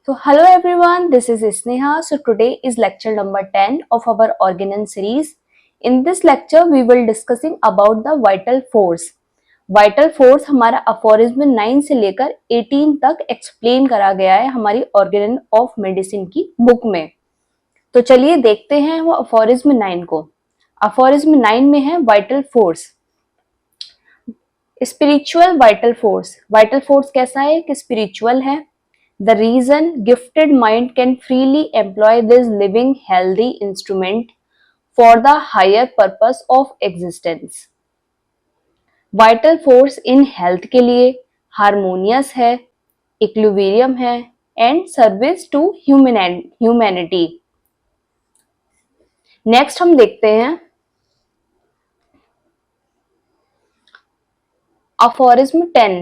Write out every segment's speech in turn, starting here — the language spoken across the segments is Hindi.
So hello everyone, this is Sneha. So today is lecture number 10 of our organon series. In this lecture we will discussing about the vital force. Vital force हमारा अफोरिज्म 9 से लेकर 18 तक एक्सप्लेन करा गया है हमारी ऑर्गेनन ऑफ मेडिसिन की बुक में। तो चलिए देखते हैं वो अफोरिज्म 9 को। अफोरिज्म 9 में है vital force. Spiritual vital force. Vital force कैसा है कि स्पिरिचुअल है। The reason gifted mind can freely employ this living healthy instrument for the higher purpose of existence. Vital force in health के लिए harmonious है, equilibrium है and service to humanity. Next हम देखते हैं aphorism 10.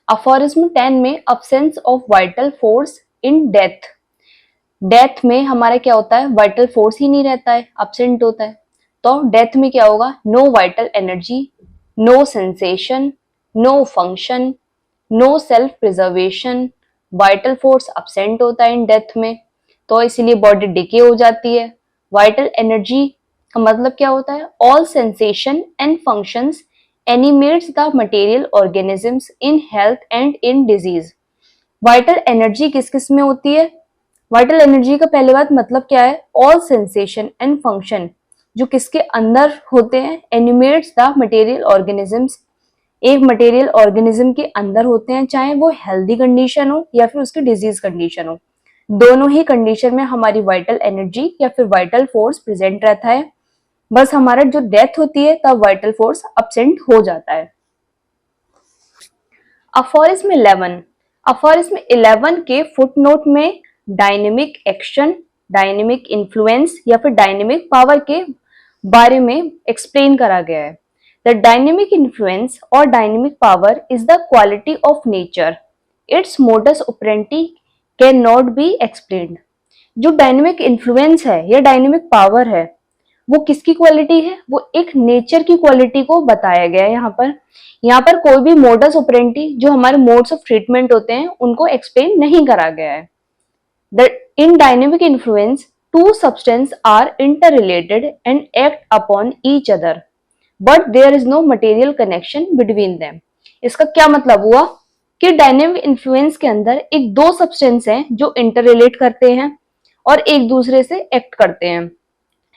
अफोरिज्म 10 में absence of vital force in death. Death में हमारा क्या होता है, वाइटल फोर्स ही नहीं रहता है, absent होता है। तो डेथ में क्या होगा, no vital energy, no sensation, no function, no self preservation. Vital force absent होता है इन डेथ में, तो इसीलिए बॉडी डिके हो जाती है। वाइटल एनर्जी का मतलब क्या होता है, all sensation and functions animates the material organisms in health and in disease. Vital energy किस किस में होती है, वाइटल एनर्जी का पहले बात मतलब क्या है, ऑल सेंसेशन एंड फंक्शन जो किसके अंदर होते हैं, एनिमेट्स द मटेरियल ऑर्गेनिजम्स, एक मटेरियल ऑर्गेनिज्म के अंदर होते हैं, चाहे वो हेल्दी कंडीशन हो या फिर उसकी डिजीज कंडीशन हो। दोनों ही कंडीशन में हमारी वाइटल एनर्जी या फिर वाइटल फोर्स प्रेजेंट रहता है। बस हमारा जो डेथ होती है तब वाइटल फोर्स absent हो जाता है। अफोरिज्म 11। अफोरिज्म 11 के फुटनोट में डायनेमिक एक्शन, डायनेमिक इन्फ्लुएंस या फिर डायनेमिक पावर के बारे में एक्सप्लेन करा गया है। द डायनेमिक इन्फ्लुएंस और dynamic power is the quality of nature, it's modus operandi can not be explained. जो डायनेमिक इन्फ्लुएंस है या डायनेमिक पावर है वो किसकी क्वालिटी है, वो एक नेचर की क्वालिटी को बताया गया है। यहाँ पर कोई भी मोडस ऑपरेंडी जो हमारे मोड्स ऑफ ट्रीटमेंट होते हैं उनको एक्सप्लेन नहीं करा गया है। The in dynamic influence, two substances are interrelated and act upon each other, but there is no material connection between them. इसका क्या मतलब हुआ कि डायनेमिक इन्फ्लुएंस के अंदर एक दो सब्सटेंस हैं जो इंटररिलेट करते हैं और एक दूसरे से एक्ट करते हैं,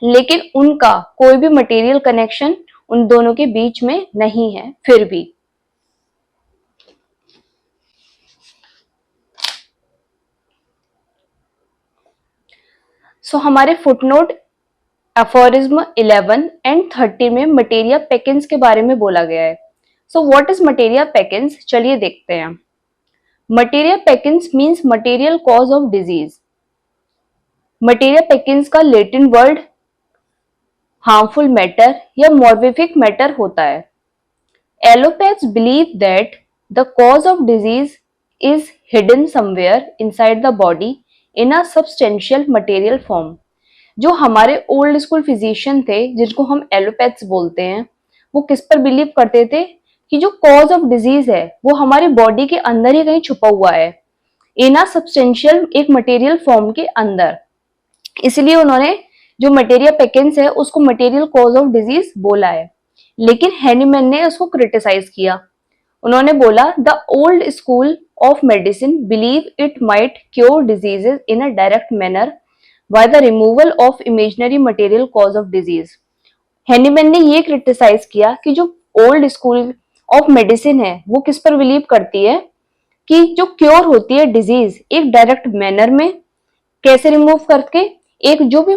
लेकिन उनका कोई भी मटेरियल कनेक्शन उन दोनों के बीच में नहीं है। फिर भी हमारे फुटनोट अफोरिज्म 11 एंड 30 में मटेरिया पेकिंस के बारे में बोला गया है। व्हाट इज मटेरिया पेकिंस, चलिए देखते हैं। Materia peccans means material cause of disease. Materia peccans का लैटिन वर्ड हार्मफुल मैटर या मॉर्बिफिक मैटर होता है। Allopaths believe that the cause of disease is hidden somewhere inside the body in a substantial material form. जो हमारे ओल्ड स्कूल फिजिशियन थे जिनको हम एलोपैथ्स बोलते हैं, वो किस पर बिलीव करते थे कि जो कॉज ऑफ डिजीज है वो हमारी बॉडी के अंदर ही कहीं छुपा हुआ है, इन अ सब्सटेंशियल एक मटेरियल फॉर्म के अंदर। इसलिए उन्होंने जो मटेरिया पेकिंस है उसको मटेरियल कॉज ऑफ डिजीज बोला है। लेकिन हैनीमैन ने उसको क्रिटिसाइज किया। उन्होंने बोला the old school of medicine believe it might cure diseases in a direct manner by the removal of imaginary material cause of disease. Hahnemann ने ये क्रिटिसाइज किया कि जो ओल्ड स्कूल ऑफ मेडिसिन है वो किस पर बिलीव करती है कि जो क्योर होती है डिजीज एक डायरेक्ट मैनर में, कैसे रिमूव करके, एक जो भी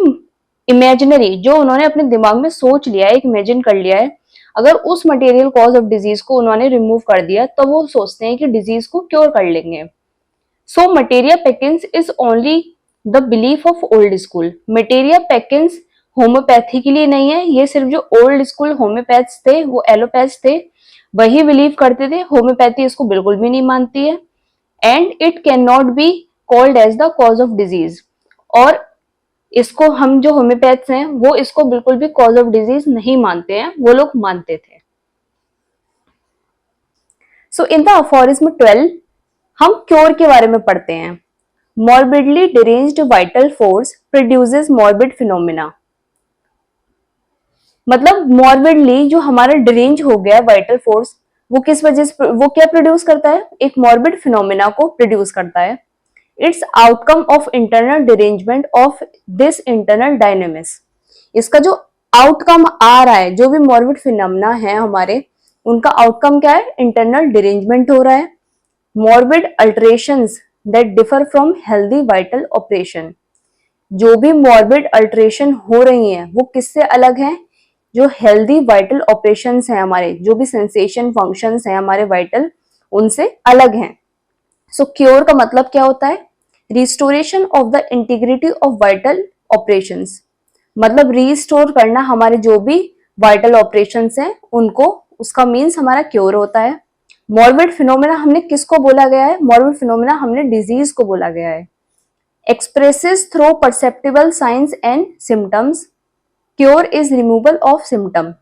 इमेजिनरी जो उन्होंने अपने दिमाग में सोच लिया है, एक इमेजिन कर लिया है, अगर उस मटेरियल कॉज ऑफ डिजीज को उन्होंने रिमूव कर दिया तो वो सोचते हैं कि डिजीज को क्योर कर लेंगे। So materia peccans is only the belief of old school. Materia peccans homeopathy के लिए नहीं है, ये सिर्फ जो ओल्ड स्कूल होम्योपैथ्स थे, वो एलोपैथ्स थे, वही बिलीव करते थे। होम्योपैथी इसको बिल्कुल भी नहीं मानती है। And it can not be called as the cause of disease, और इसको हम जो होम्योपैथ्स हैं वो इसको बिल्कुल भी कॉज ऑफ डिजीज नहीं मानते हैं, वो लोग मानते थे। इन द अफोरिज्म 12 हम क्योर के बारे में पढ़ते हैं। morbidly deranged vital force produces morbid phenomena। मतलब मॉर्बिडली जो हमारा डिरेंज हो गया वाइटल फोर्स, वो किस वजह से, वो क्या प्रोड्यूस करता है, एक मॉर्बिड फिनोमिना को प्रोड्यूस करता है। It's outcome of internal derangement of this internal dynamics. इसका जो आउटकम आ रहा है, जो भी मॉर्बिड फिनोमिना है हमारे, उनका आउटकम क्या है, इंटरनल डिरेंजमेंट हो रहा है। Morbid alterations that differ from healthy vital operation. जो भी मॉर्बिड अल्टरेशन हो रही हैं वो किससे अलग हैं, जो हेल्दी वाइटल ऑपरेशंस हैं हमारे, जो भी सेंसेशन फंक्शंस हैं हमारे वाइटल, उनसे अलग हैं। सो क्योर का मतलब क्या होता है, restoration of the integrity of vital operations. मतलब रिस्टोर करना हमारे जो भी वाइटल ऑपरेशंस हैं उनको, उसका मीन्स हमारा क्योर होता है। मॉर्बिड फिनोमेना हमने किसको बोला गया है, मॉर्बिड फिनोमेना हमने डिजीज को बोला गया है। Expresses through perceptible science and symptoms, cure is removal of symptom.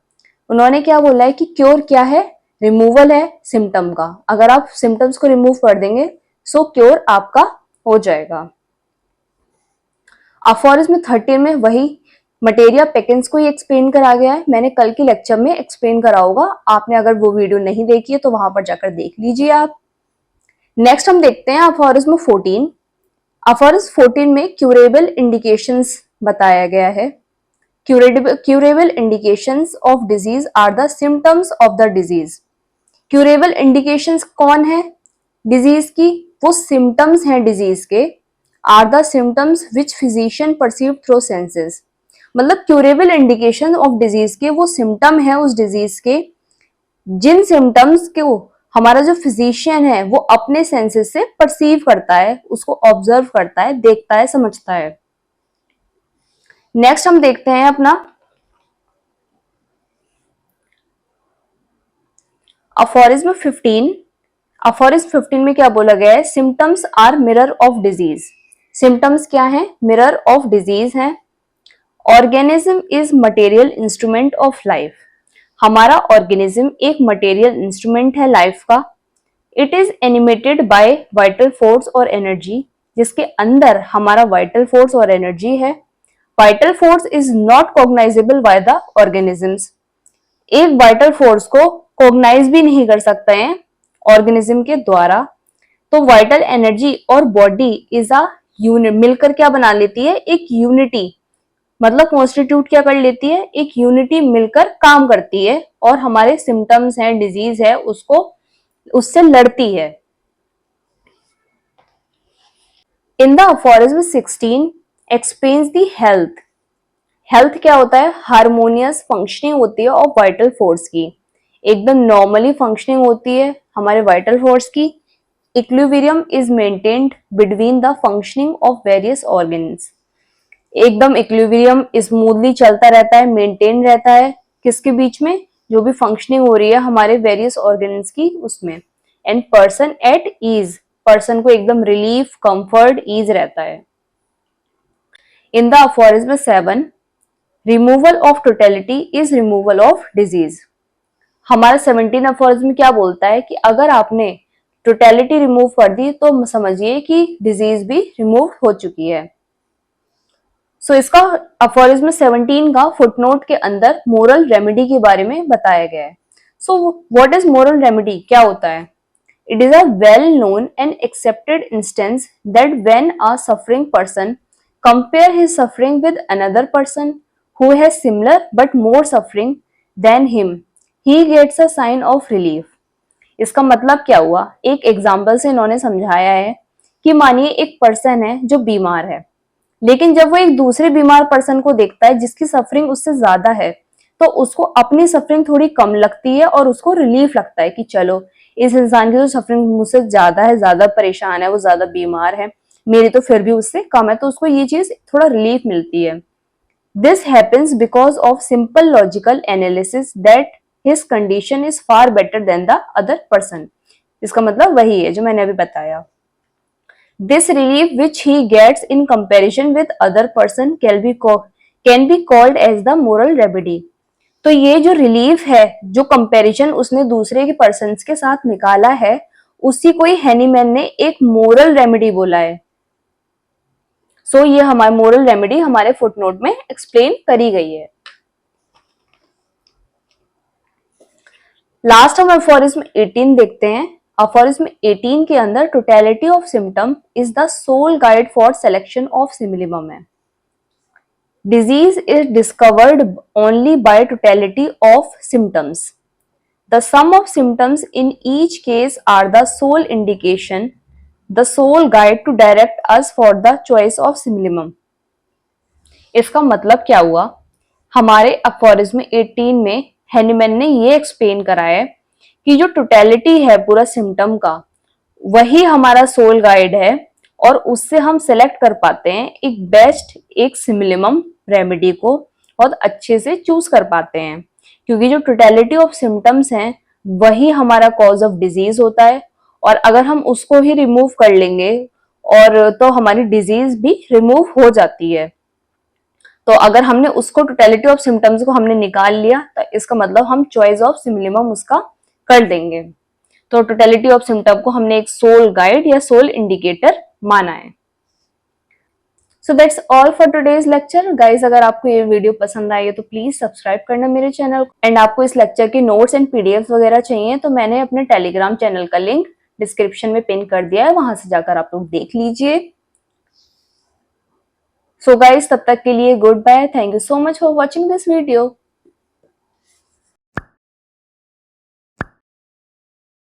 उन्होंने क्या बोला है कि क्योर क्या है, रिमूवल है सिम्टम का। अगर आप सिम्टम्स को रिमूव कर देंगे सो क्योर आपका हो जाएगा। अफोरिज्म 13 में वही मटेरिया पेकेंस को ही एक्सप्लेन करा गया है, मैंने कल के लेक्चर में एक्सप्लेन करा होगा, आपने अगर वो वीडियो नहीं देखी है तो वहां पर जाकर देख लीजिए आप। नेक्स्ट हम देखते हैं अफोरिज्म 14। अफोरिज्म 14 में क्यूरेबल इंडिकेशंस बताया गया है। Curable indications of disease are the symptoms of the disease। Curable indications कौन है डिजीज की, वो symptoms हैं डिजीज के। are the symptoms which physician perceive through senses। मतलब curable indication of disease के वो symptom है उस डिजीज के, जिन symptoms को हमारा जो फिजिशियन है वो अपने सेंसेस से परसीव करता है, उसको ऑब्जर्व करता है, देखता है, समझता है। नेक्स्ट हम देखते हैं अपना अफोरिज्म 15। अफोरिज्म 15 में क्या बोला गया है, symptoms are mirror of disease. Symptoms क्या है, मिरर ऑफ डिजीज है। Organism is material instrument of life. हमारा ऑर्गेनिज्म एक मटेरियल इंस्ट्रूमेंट है लाइफ का। It is animated by vital force और एनर्जी, जिसके अंदर हमारा वाइटल फोर्स और एनर्जी है। Vital force is not cognizable by the organisms. एक वाइटल फोर्स को कॉग्नाइज भी नहीं कर सकते हैं ऑर्गेनिज्म के द्वारा। तो वाइटल एनर्जी और बॉडी इज अ यूनिट, मिलकर क्या बना लेती है, एक यूनिटी। मतलब कॉन्स्टिट्यूट क्या कर लेती है, एक यूनिटी मिलकर काम करती है और हमारे सिम्टम्स हैं, डिजीज है, उसको उससे लड़ती है। In the aphorism 16 explains the health. Health क्या होता है, हार्मोनियस फंक्शनिंग होती है ऑफ वाइटल फोर्स की, एकदम नॉर्मली फंक्शनिंग होती है हमारे वाइटल फोर्स की। Equilibrium is maintained between the functioning of various organs. एकदम इक्विलिब्रियम स्मूथली चलता रहता है, मेंटेन रहता है, किसके बीच में, जो भी फंक्शनिंग हो रही है हमारे वेरियस ऑर्गन्स की उसमें। And person at ease, person को एकदम रिलीफ, कंफर्ट, ईज रहता है। In the aphorism 7 removal of totality is removal of disease. हमारा 17 अफोरिज्म क्या बोलता है कि अगर आपने टोटलिटी रिमूव कर दी तो समझिए कि डिजीज भी रिमूव हो चुकी है। सो इसका अफोरिज्म 17 का फुटनोट के अंदर मोरल रेमेडी के बारे में बताया गया है। So what is moral remedy, क्या होता है, it is a well known and accepted instance that when a suffering person compare his suffering with another person who has similar but more suffering than him, he gets a sign of relief। इसका मतलब क्या हुआ, एक एग्जाम्पल से इन्होंने समझाया है कि मानिए एक पर्सन है जो बीमार है, लेकिन जब वो एक दूसरे बीमार पर्सन को देखता है जिसकी सफरिंग उससे ज्यादा है, तो उसको अपनी सफरिंग थोड़ी कम लगती है और उसको रिलीफ लगता है कि चलो इस इंसान की जो सफरिंग मुझसे ज्यादा है, ज्यादा परेशान है, वो ज्यादा बीमार है, मेरी तो फिर भी उससे कम है, तो उसको ये चीज थोड़ा रिलीफ मिलती है। This happens because of simple logical analysis that his condition is far better than the other person। इसका मतलब वही है जो मैंने अभी बताया। This relief which he gets in comparison with other person can be called as the moral remedy। तो ये जो रिलीफ है, जो कंपैरिजन उसने दूसरे के पर्सन के साथ निकाला है, उसी को ही हैनीमैन ने एक मोरल रेमेडी बोला है। सो ये हमारी मोरल रेमेडी हमारे फुटनोट में एक्सप्लेन करी गई है। लास्ट हम अफोरिज्म 18 देखते हैं। अफोरिज्म 18 के अंदर totality of symptom is the sole guide for selection of similimum है। Disease is discovered only by totality of symptoms. The sum of symptoms in each case are the sole indication, the sole guide to direct us for the choice of similimum. इसका मतलब क्या हुआ? हमारे अफोरिज्म 18 में हैनीमैन ने ये एक्सप्लेन करा है कि जो टोटलिटी है पूरा सिम्टम का, वही हमारा सोल गाइड है और उससे हम सेलेक्ट कर पाते हैं एक बेस्ट, एक सिमिलिमम रेमेडी को बहुत अच्छे से चूज कर पाते हैं, क्योंकि जो टोटलिटी ऑफ सिम्टम्स हैं वही हमारा कॉज ऑफ डिजीज होता है, और अगर हम उसको ही रिमूव कर लेंगे और तो हमारी डिजीज भी रिमूव हो जाती है। तो अगर हमने उसको टोटलिटी ऑफ सिम्टम्स को हमने निकाल लिया तो इसका मतलब हम चॉइस ऑफ सिमिलिमम उसका कर देंगे। तो टोटलिटी ऑफ सिम्टम को हमने एक सोल गाइड या सोल इंडिकेटर माना है। So that's all for today's lecture guys. अगर आपको ये वीडियो पसंद आई है तो प्लीज सब्सक्राइब करना मेरे चैनल को, एंड आपको इस लेक्चर के नोट्स एंड पीडीएफ वगैरह चाहिए तो मैंने अपने टेलीग्राम चैनल का लिंक डिस्क्रिप्शन में पिन कर दिया है, वहां से जाकर आप लोग देख लीजिए। सो गाइस, तब तक के लिए goodbye. Thank you so much for watching this video.